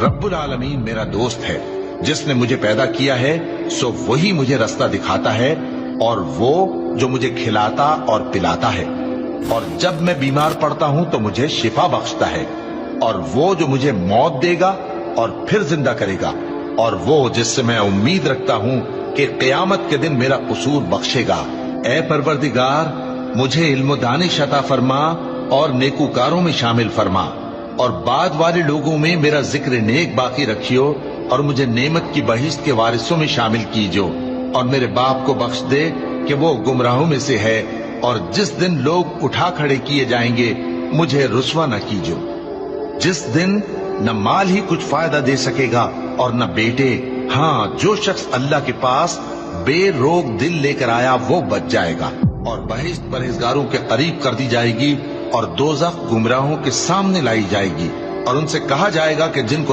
रब्बुल आलमीन मेरा दोस्त है, जिसने मुझे पैदा किया है सो वही मुझे रास्ता दिखाता है, और वो जो मुझे खिलाता और पिलाता है, और जब मैं बीमार पड़ता हूं तो मुझे शिफा बख्शता है, और वो जो मुझे मौत देगा और फिर जिंदा करेगा, और वो जिससे मैं उम्मीद रखता हूं कि क़यामत के दिन मेरा कसूर बख्शेगा। ए परवरदिगार, मुझे इल्म दानिश अता फरमा और नेकूकारों में शामिल फरमा, और बाद वाले लोगों में मेरा जिक्र नेक बाकी रखियो, और मुझे नेमत की बहिश्त के वारिसों में शामिल कीजो, और मेरे बाप को बख्श दे कि वो गुमराहों में से है, और जिस दिन लोग उठा खड़े किए जाएंगे मुझे रुस्वा न कीजो, जिस दिन न माल ही कुछ फायदा दे सकेगा और न बेटे। हाँ, जो शख्स अल्लाह के पास बेरोग दिल लेकर आया वो बच जाएगा, और बहिश्त परहेजगारों के करीब कर दी जाएगी, और दोज़ख गुमराहों के सामने लाई जाएगी, और उनसे कहा जाएगा कि जिनको